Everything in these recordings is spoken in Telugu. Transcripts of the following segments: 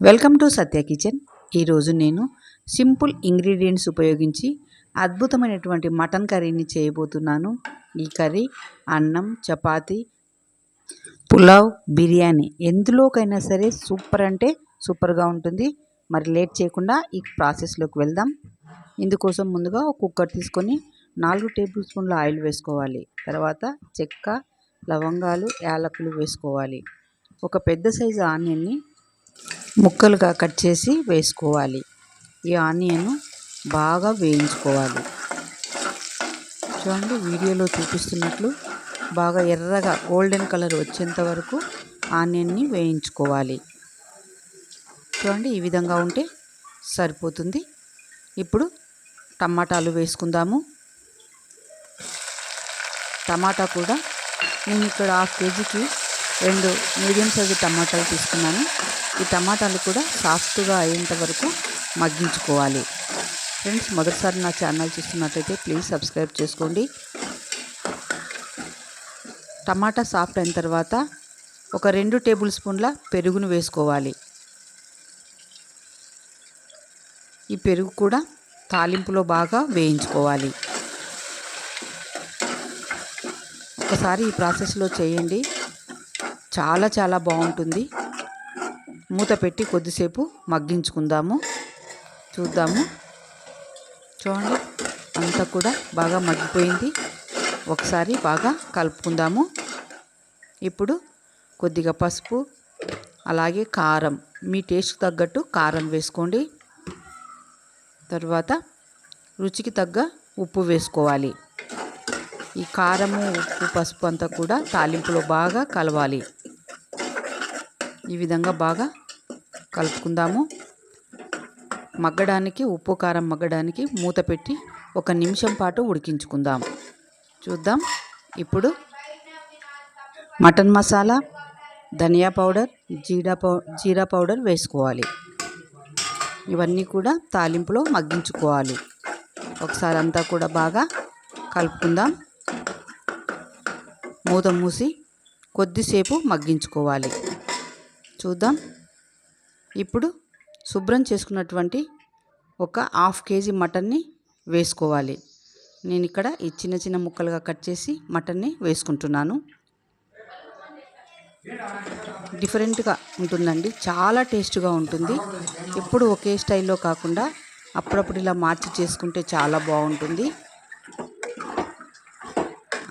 Welcome to Satya kitchen. ఈరోజు నేను సింపుల్ ఇంగ్రీడియంట్స్ ఉపయోగించి అద్భుతమైనటువంటి మటన్ కర్రీని చేయబోతున్నాను. ఈ కర్రీ అన్నం, చపాతీ, పులావ్, బిర్యానీ ఎందులోకైనా సరే సూపర్ అంటే సూపర్గా ఉంటుంది. మరి లేట్ చేయకుండా ఈ ప్రాసెస్లోకి వెళ్దాం. ఇందుకోసం ముందుగా ఒక కుక్కర్ తీసుకొని 4 టేబుల్ స్పూన్ల ఆయిల్ వేసుకోవాలి. తర్వాత చెక్క, లవంగాలు, యాలకులు వేసుకోవాలి. ఒక పెద్ద సైజు ఆనియన్ని ముక్కలుగా కట్ చేసి వేసుకోవాలి. ఈ ఆనియన్ బాగా వేయించుకోవాలి. చూడండి, వీడియోలో చూపిస్తున్నట్లు బాగా ఎర్రగా గోల్డెన్ కలర్ వచ్చేంత వరకు ఆనియన్ని వేయించుకోవాలి. చూడండి, ఈ విధంగా ఉంటే సరిపోతుంది. ఇప్పుడు టమాటాలు వేసుకుందాము. టమాటా కూడా నేను ఇక్కడ 1/2 కేజీకి 2 మీడియం సైజు టమాటాలు తీసుకున్నాను. ఈ టమాటాలు కూడా సాఫ్ట్గా అయ్యేంత వరకు మగ్గించుకోవాలి. ఫ్రెండ్స్, మొదటిసారి నా ఛానల్ చూస్తున్నట్లయితే ప్లీజ్ సబ్స్క్రైబ్ చేసుకోండి. టమాటా సాఫ్ట్ అయిన తర్వాత ఒక 2 టేబుల్ స్పూన్ల పెరుగును వేసుకోవాలి. ఈ పెరుగు కూడా తాలింపులో బాగా వేయించుకోవాలి. ఒకసారి ఈ ప్రాసెస్లో చేయండి, చాలా బాగుంటుంది. మూత పెట్టి కొద్దిసేపు మగ్గించుకుందాము. చూద్దాము. చూడండి, అంతా కూడా బాగా మగ్గిపోయింది. ఒకసారి బాగా కలుపుకుందాము. ఇప్పుడు కొద్దిగా పసుపు, అలాగే కారం, మీ టేస్ట్ తగ్గట్టు కారం వేసుకోండి. తర్వాత రుచికి తగ్గ ఉప్పు వేసుకోవాలి. ఈ కారము, ఉప్పు, పసుపు అంతా కూడా తాలింపులో బాగా కలవాలి. ఈ విధంగా బాగా కలుపుకుందాము. మగ్గడానికి, ఉప్పు కారం మగ్గడానికి మూత పెట్టి 1 నిమిషం పాటు ఉడికించుకుందాం. చూద్దాం. ఇప్పుడు మటన్ మసాలా, ధనియా పౌడర్, జీరా పౌడర్ వేసుకోవాలి. ఇవన్నీ కూడా తాలింపులో మగ్గించుకోవాలి. ఒకసారి అంతా కూడా బాగా కలుపుకుందాం. మూత మూసి కొద్దిసేపు మగ్గించుకోవాలి. చూద్దాం. ఇప్పుడు శుభ్రం చేసుకున్నటువంటి ఒక 1/2 కేజీ మటన్ని వేసుకోవాలి. నేను ఇక్కడ ఈ చిన్న ముక్కలుగా కట్ చేసి మటన్ని వేసుకుంటున్నాను. డిఫరెంట్గా ఉంటుందండి, చాలా టేస్ట్గా ఉంటుంది. ఎప్పుడు ఒకే స్టైల్లో కాకుండా అప్పుడప్పుడు ఇలా మార్చి చేసుకుంటే చాలా బాగుంటుంది.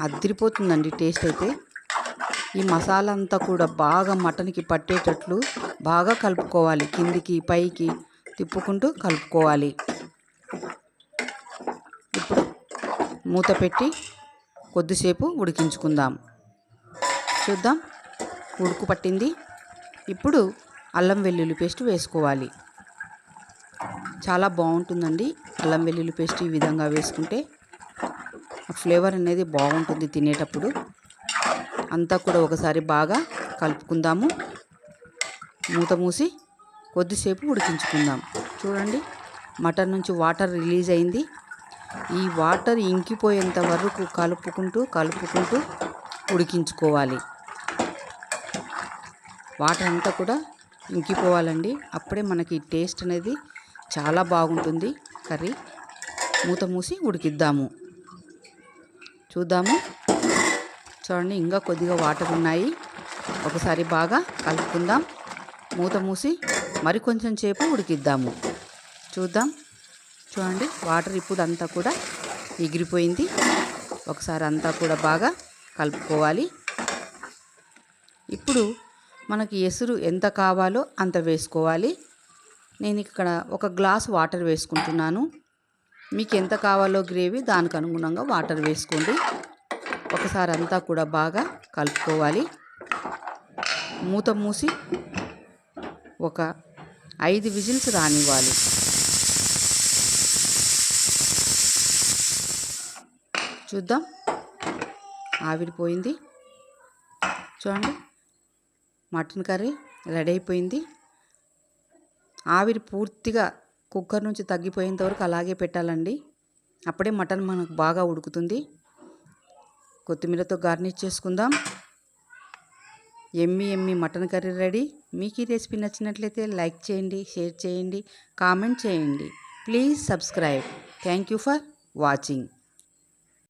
అదిరిపోతుందండి టేస్ట్ అయితే. ఈ మసాలా అంతా కూడా బాగా మటన్కి పట్టేటట్లు బాగా కలుపుకోవాలి. కిందికి పైకి తిప్పుకుంటూ కలుపుకోవాలి. ఇప్పుడు మూత పెట్టి కొద్దిసేపు ఉడికించుకుందాం. చూద్దాం, ఉడుకు పట్టింది. ఇప్పుడు అల్లం వెల్లుల్లి పేస్ట్ వేసుకోవాలి. చాలా బాగుంటుందండి అల్లం వెల్లుల్లి పేస్ట్ ఈ విధంగా వేసుకుంటే. ఫ్లేవర్ అనేది బాగుంటుంది తినేటప్పుడు. అంతా కూడా ఒకసారి బాగా కలుపుకుందాము. మూత మూసి కొద్దిసేపు ఉడికించుకుందాం. చూడండి, మటన్ నుంచి వాటర్ రిలీజ్ అయింది. ఈ వాటర్ ఇంకిపోయేంత వరకు కలుపుకుంటూ ఉడికించుకోవాలి. వాటర్ అంతా కూడా ఇంకిపోవాలండి. అప్పుడే మనకి టేస్ట్ అనేది చాలా బాగుంటుంది కర్రీ. మూత మూసి ఉడికిద్దాము. చూద్దాము. చూడండి, ఇంకా కొద్దిగా వాటర్ ఉన్నాయి. ఒకసారి బాగా కలుపుకుందాం. మూత మూసి మరి కొంచెం సేపు ఉడికిద్దాము. చూద్దాం. చూడండి, వాటర్ ఇప్పుడు అంతా కూడా ఎగిరిపోయింది. ఒకసారి అంతా కూడా బాగా కలుపుకోవాలి. ఇప్పుడు మనకి ఎసురు ఎంత కావాలో అంత వేసుకోవాలి. నేను ఇక్కడ 1 గ్లాస్ వాటర్ వేసుకుంటున్నాను. మీకు ఎంత కావాలో గ్రేవీ దానికి అనుగుణంగా వాటర్ వేసుకోండి. ఒకసారి అంతా కూడా బాగా కలుపుకోవాలి. మూత మూసి ఒక 5 విజిల్స్ రానివ్వాలి. చూద్దాం. ఆవిరిపోయింది. చూడండి, మటన్ కర్రీ రెడీ అయిపోయింది. ఆవిరి పూర్తిగా కుక్కర్ నుంచి తగ్గిపోయేంత వరకు అలాగే పెట్టాలండి. అప్పుడే మటన్ మనకు బాగా ఉడుకుతుంది. కొత్తిమీరతో గార్నిష్ చేసుకుందాం. ఎమ్మి ఎమ్మి మటన్ కర్రీ రెడీ. మీకు ఈ రెసిపీ నచ్చినట్లయితే లైక్ చేయండి, షేర్ చేయండి, కామెంట్ చేయండి. Please subscribe. Thank you for watching.